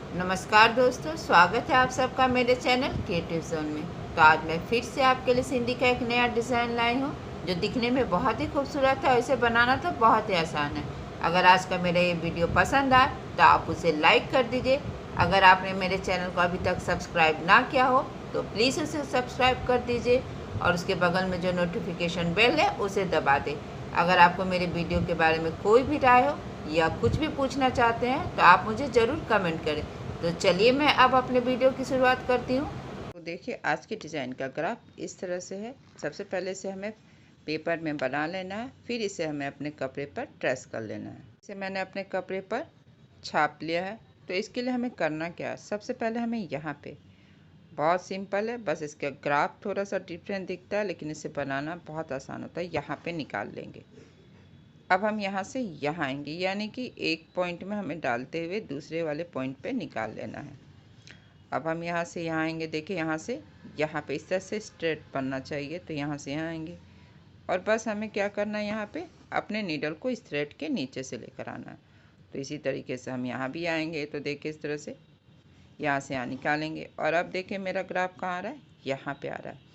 नमस्कार दोस्तों, स्वागत है आप सबका मेरे चैनल क्रिएटिव जोन में। तो आज मैं फिर से आपके लिए सिंधी का एक नया डिज़ाइन लाई हूँ जो दिखने में बहुत ही खूबसूरत है और इसे बनाना तो बहुत ही आसान है। अगर आज का मेरा ये वीडियो पसंद आए तो आप उसे लाइक कर दीजिए। अगर आपने मेरे चैनल को अभी तक सब्सक्राइब ना किया हो तो प्लीज़ उसे सब्सक्राइब कर दीजिए और उसके बगल में जो नोटिफिकेशन बेल है उसे दबा दें। अगर आपको मेरे वीडियो के बारे में कोई भी राय हो या कुछ भी पूछना चाहते हैं तो आप मुझे ज़रूर कमेंट करें। तो चलिए मैं अब अपने वीडियो की शुरुआत करती हूँ। तो देखिए आज के डिज़ाइन का ग्राफ इस तरह से है। सबसे पहले इसे हमें पेपर में बना लेना है, फिर इसे हमें अपने कपड़े पर ट्रेस कर लेना है। इसे मैंने अपने कपड़े पर छाप लिया है। तो इसके लिए हमें करना क्या है, सबसे पहले हमें यहाँ पे बहुत सिंपल है, बस इसका ग्राफ थोड़ा सा डिफरेंट दिखता है लेकिन इसे बनाना बहुत आसान होता है। यहाँ पे निकाल लेंगे। अब हम यहाँ से यहाँ आएंगे, यानी कि एक पॉइंट में हमें डालते हुए दूसरे वाले पॉइंट पे निकाल लेना है। अब हम यहाँ से यहाँ आएंगे। देखिए यहाँ से यहाँ पे इस तरह से स्ट्रेट बनना चाहिए, तो यहाँ से यहाँ आएंगे और बस हमें क्या करना है, यहाँ पे अपने नीडल को इस थ्रेड के नीचे से लेकर आना है। तो इसी तरीके से हम यहाँ भी आएंगे। तो देखिए इस तरह से यहाँ से यहाँ निकालेंगे और अब देखिए मेरा ग्राफ कहाँ आ रहा है, यहाँ पे आ रहा है।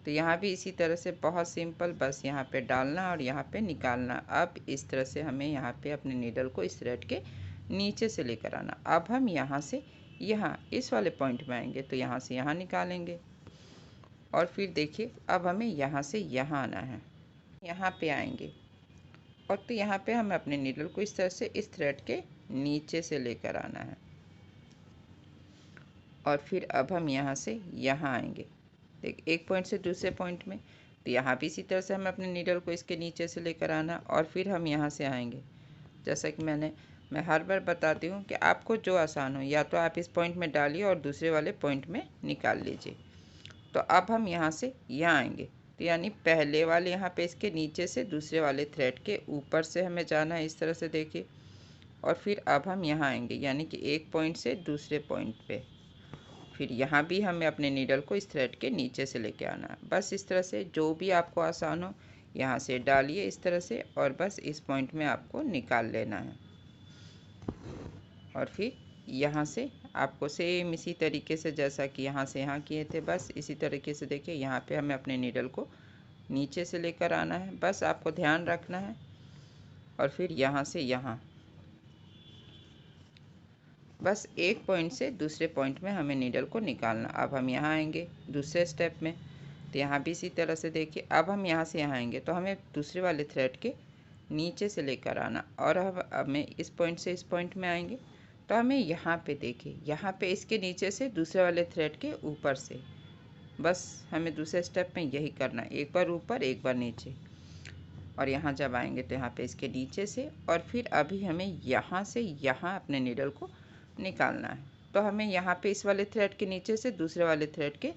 तो यहाँ भी इसी तरह से बहुत सिंपल, बस यहाँ पे डालना और यहाँ पे निकालना। अब इस तरह से हमें यहाँ पे अपने नीडल को इस थ्रेड के नीचे से लेकर आना। अब हम यहाँ से यहाँ इस वाले पॉइंट में आएंगे, तो यहाँ से यहाँ निकालेंगे और फिर देखिए अब हमें यहाँ से यहाँ आना है। यहाँ पे आएंगे और तो यहाँ पे हमें अपने नीडल को इस तरह से इस थ्रेड के नीचे से लेकर आना है और फिर अब हम यहाँ से यहाँ आएंगे। देख एक पॉइंट से दूसरे पॉइंट में, तो यहाँ भी इसी तरह से हमें अपने नीडल को इसके नीचे से लेकर आना और फिर हम यहाँ से आएंगे। जैसा कि मैं हर बार बताती हूँ कि आपको जो आसान हो, या तो आप इस पॉइंट में डालिए और दूसरे वाले पॉइंट में निकाल लीजिए। तो अब हम यहाँ से यहाँ आएंगे, तो यानी पहले वाले यहाँ पे इसके नीचे से दूसरे वाले थ्रेड के ऊपर से हमें जाना है, इस तरह से देखिए। और फिर अब हम यहाँ आएंगे, यानी कि एक पॉइंट से दूसरे पॉइंट पे। फिर यहाँ भी हमें अपने नीडल को इस थ्रेड के नीचे से लेके आना है। बस इस तरह से जो भी आपको आसान हो यहाँ से डालिए इस तरह से और बस इस पॉइंट में आपको निकाल लेना है। और फिर यहाँ से आपको सेम इसी तरीके से जैसा कि यहाँ से यहाँ किए थे, बस इसी तरीके से देखिए यहाँ पे हमें अपने नीडल को नीचे से लेकर आना है। बस आपको ध्यान रखना है और फिर यहाँ से यहाँ, बस एक पॉइंट से दूसरे पॉइंट में हमें नीडल को निकालना। अब हम यहाँ आएंगे दूसरे स्टेप में, तो यहाँ भी इसी तरह से देखिए अब हम यहाँ से यहाँ आएंगे, तो हमें दूसरे वाले थ्रेड के नीचे से लेकर आना और अब हमें इस पॉइंट से इस पॉइंट में आएंगे, तो हमें यहाँ पे देखिए यहाँ पे इसके नीचे से दूसरे वाले थ्रेड के ऊपर से, बस हमें दूसरे स्टेप में यही करना है, एक बार ऊपर एक बार नीचे। और यहाँ जब आएंगे तो यहाँ पे इसके नीचे से और फिर अभी हमें यहाँ से यहाँ अपने नीडल को निकालना है। तो हमें यहाँ पे इस वाले थ्रेड के नीचे से दूसरे वाले थ्रेड के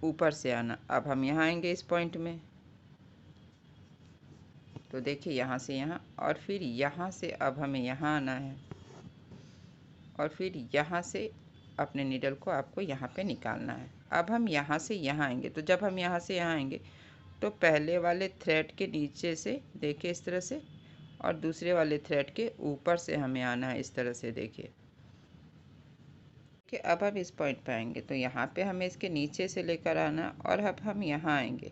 ऊपर से आना। अब हम यहाँ आएंगे इस पॉइंट में, तो देखिए यहाँ से यहाँ और फिर यहाँ से अब हमें यहाँ आना है और फिर यहाँ से अपने नीडल को आपको यहाँ पे निकालना है। अब हम यहाँ से यहाँ आएंगे, तो जब हम यहाँ से यहाँ आएंगे तो पहले वाले थ्रेड के नीचे से देखिए इस तरह से और दूसरे वाले थ्रेड के ऊपर से हमें आना है, इस तरह से देखिए कि अब हम इस पॉइंट पे आएंगे, तो यहाँ पे हमें इसके नीचे से लेकर आना और अब हम यहाँ आएंगे,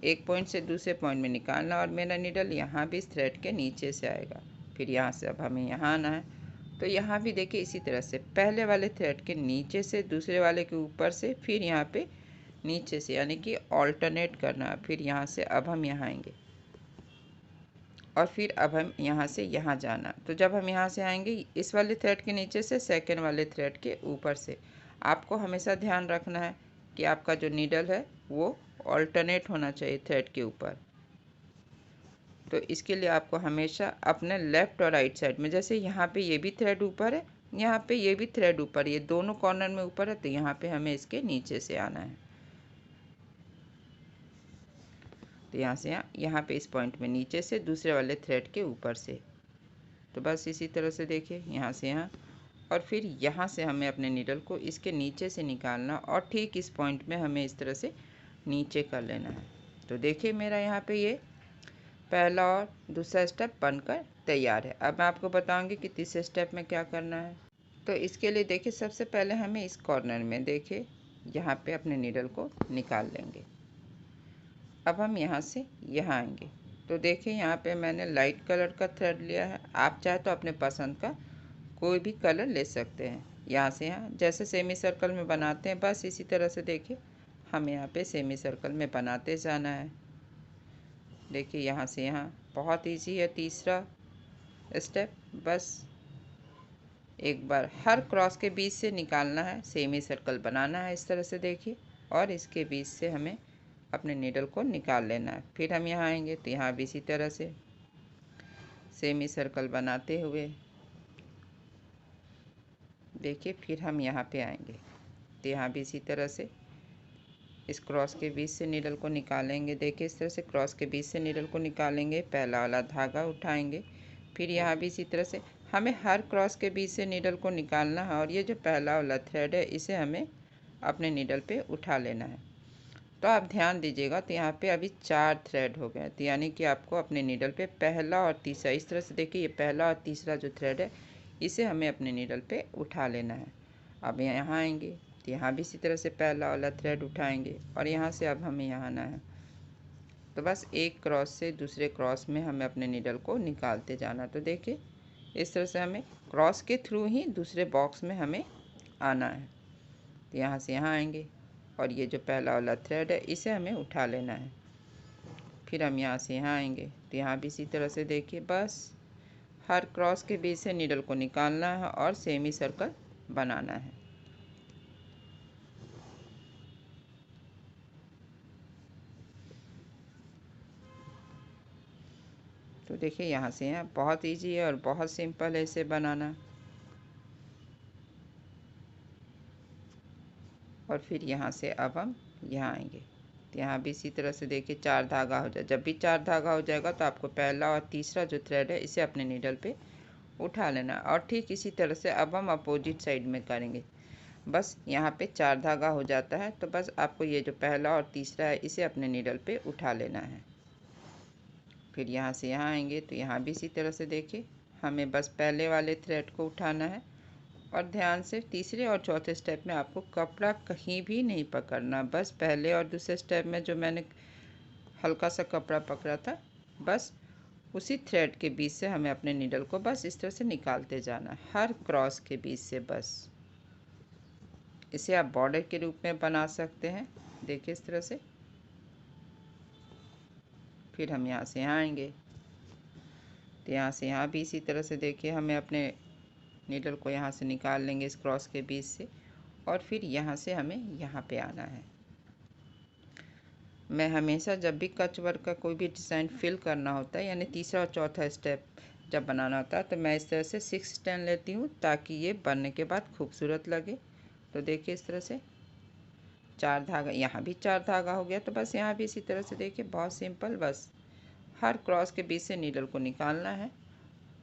एक पॉइंट से दूसरे पॉइंट में निकालना और मेरा नीडल यहाँ भी इस थ्रेड के नीचे से आएगा। फिर यहाँ से अब हमें यहाँ आना है, तो यहाँ भी देखिए इसी तरह से पहले वाले थ्रेड के नीचे से दूसरे वाले के ऊपर से फिर यहाँ पे नीचे से, यानी कि ऑल्टरनेट करना। फिर यहाँ से अब हम यहाँ आएंगे और फिर अब हम यहाँ से यहाँ जाना। तो जब हम यहाँ से आएंगे इस वाले थ्रेड के नीचे से सेकंड वाले थ्रेड के ऊपर से, आपको हमेशा ध्यान रखना है कि आपका जो नीडल है वो ऑल्टरनेट होना चाहिए थ्रेड के ऊपर। तो इसके लिए आपको हमेशा अपने लेफ़्ट और राइट साइड में, जैसे यहाँ पे ये भी थ्रेड ऊपर है, यहाँ पे ये भी थ्रेड ऊपर, ये दोनों कॉर्नर में ऊपर है, तो यहाँ पे हमें इसके नीचे से आना है। तो यहाँ से यहाँ पे इस पॉइंट में नीचे से दूसरे वाले थ्रेड के ऊपर से, तो बस इसी तरह से देखिए यहाँ से यहाँ और फिर यहाँ से हमें अपने नीडल को इसके नीचे से निकालना और ठीक इस पॉइंट में हमें इस तरह से नीचे कर लेना है। तो देखिए मेरा यहाँ पे ये पहला और दूसरा स्टेप बनकर तैयार है। अब मैं आपको बताऊंगी कि तीसरे स्टेप में क्या करना है। तो इसके लिए देखिए सबसे पहले हमें इस कॉर्नर में देखिए यहाँ पे अपने नीडल को निकाल लेंगे। अब हम यहाँ से यहाँ आएंगे तो देखिए यहाँ पे मैंने लाइट कलर का थ्रेड लिया है। आप चाहे तो अपने पसंद का कोई भी कलर ले सकते हैं। यहाँ से यहाँ जैसे सेमी सर्कल में बनाते हैं बस इसी तरह से देखिए हमें यहाँ पे सेमी सर्कल में बनाते जाना है। देखिए यहाँ से यहाँ बहुत इजी है। तीसरा स्टेप, बस एक बार हर क्रॉस के बीच से निकालना है, सेमी सर्कल बनाना है इस तरह से देखिए, और इसके बीच से हमें अपने नीडल को निकाल लेना है। फिर हम यहाँ आएंगे तो यहाँ भी इसी तरह से सेमी सर्कल बनाते हुए देखिए फिर हम यहाँ पे आएंगे तो यहाँ भी इसी तरह से इस क्रॉस के बीच से नीडल को निकालेंगे। देखिए इस तरह से क्रॉस के बीच से नीडल को निकालेंगे, पहला वाला धागा उठाएंगे। फिर यहाँ भी इसी तरह से हमें हर क्रॉस के बीच से नीडल को निकालना है, और ये जो पहला वाला थ्रेड है इसे हमें अपने नीडल पे उठा लेना है। तो आप ध्यान दीजिएगा तो यहाँ पे अभी 4 थ्रेड हो गए, तो यानी कि आपको अपने नीडल पे पहला और तीसरा इस तरह से देखिए, ये पहला और तीसरा जो थ्रेड है इसे हमें अपने नीडल पे उठा लेना है। अब यहाँ आएंगे तो यहाँ भी इसी तरह से पहला वाला थ्रेड उठाएंगे, और यहाँ से अब हमें यहाँ आना है। तो बस एक क्रॉस से दूसरे क्रॉस में हमें अपने नीडल को निकालते जाना। तो देखिए इस तरह से हमें क्रॉस के थ्रू ही दूसरे बॉक्स में हमें आना है। तो यहाँ से यहाँ आएंगे और ये जो पहला वाला थ्रेड है इसे हमें उठा लेना है। फिर हम यहाँ से यहाँ आएंगे तो यहाँ भी इसी तरह से देखिए बस हर क्रॉस के बीच से नीडल को निकालना है और सेमी सर्कल बनाना है। तो देखिए यहाँ से यहाँ बहुत इजी है और बहुत सिंपल है इसे बनाना। और फिर यहाँ से अब हम यहाँ आएंगे तो यहाँ भी इसी तरह से देखिए 4 धागा हो जाए। जब भी 4 धागा हो जाएगा तो आपको पहला और तीसरा जो थ्रेड है इसे अपने नीडल पे उठा लेना। और ठीक इसी तरह से अब हम अपोजिट साइड में करेंगे। बस यहाँ पे 4 धागा हो जाता है तो बस आपको ये जो पहला और तीसरा है इसे अपने नीडल पे उठा लेना है। फिर यहाँ से यहाँ आएंगे तो यहाँ भी इसी तरह से देखिए हमें बस पहले वाले थ्रेड को उठाना है। और ध्यान से तीसरे और चौथे स्टेप में आपको कपड़ा कहीं भी नहीं पकड़ना। बस पहले और दूसरे स्टेप में जो मैंने हल्का सा कपड़ा पकड़ा था बस उसी थ्रेड के बीच से हमें अपने नीडल को बस इस तरह से निकालते जाना, हर क्रॉस के बीच से। बस इसे आप बॉर्डर के रूप में बना सकते हैं, देखिए इस तरह से। फिर हम यहाँ से यहाँ आएंगे तो यहाँ से यहाँ भी इसी तरह से देखिए हमें अपने नीडल को यहाँ से निकाल लेंगे इस क्रॉस के बीच से, और फिर यहाँ से हमें यहाँ पे आना है। मैं हमेशा जब भी कच वर्क का कोई भी डिज़ाइन फिल करना होता है, यानी तीसरा और चौथा स्टेप जब बनाना होता है, तो मैं इस तरह से 6 लेती हूँ ताकि ये बनने के बाद खूबसूरत लगे। तो देखिए इस तरह से 4 धागा, यहाँ भी 4 धागा हो गया। तो बस यहाँ भी इसी तरह से देखिए बहुत सिंपल, बस हर क्रॉस के बीच से नीडल को निकालना है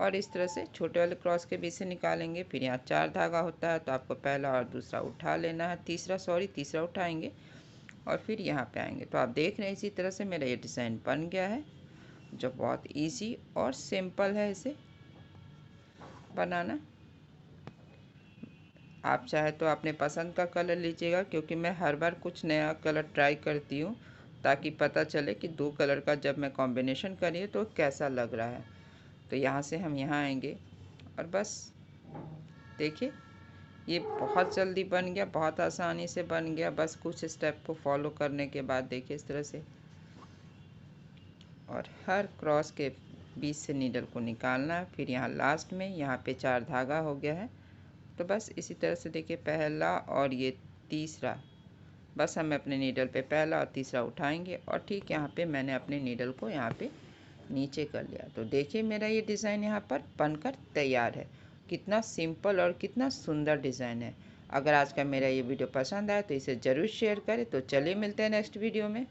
और इस तरह से छोटे वाले क्रॉस के बीच से निकालेंगे। फिर यहाँ 4 धागा होता है तो आपको पहला और दूसरा उठा लेना है, तीसरा उठाएंगे और फिर यहाँ पे आएंगे। तो आप देख रहे हैं इसी तरह से मेरा ये डिज़ाइन बन गया है, जो बहुत इजी और सिंपल है इसे बनाना। आप चाहे तो अपने पसंद का कलर लीजिएगा, क्योंकि मैं हर बार कुछ नया कलर ट्राई करती हूँ ताकि पता चले कि 2 कलर का जब मैं कॉम्बिनेशन करी तो कैसा लग रहा है। तो यहाँ से हम यहाँ आएंगे और बस देखिए ये बहुत जल्दी बन गया, बहुत आसानी से बन गया, बस कुछ स्टेप को फॉलो करने के बाद देखिए इस तरह से। और हर क्रॉस के बीच से नीडल को निकालना है। फिर यहाँ लास्ट में यहाँ पे 4 धागा हो गया है। तो बस इसी तरह से देखिए पहला और ये तीसरा, बस हम अपने नीडल पे पहला और तीसरा उठाएंगे और ठीक यहाँ पे मैंने अपने नीडल को यहाँ पे नीचे कर लिया। तो देखिए मेरा ये डिज़ाइन यहाँ पर बनकर तैयार है। कितना सिंपल और कितना सुंदर डिज़ाइन है। अगर आज का मेरा ये वीडियो पसंद आए तो इसे ज़रूर शेयर करें। तो चलिए मिलते हैं नेक्स्ट वीडियो में।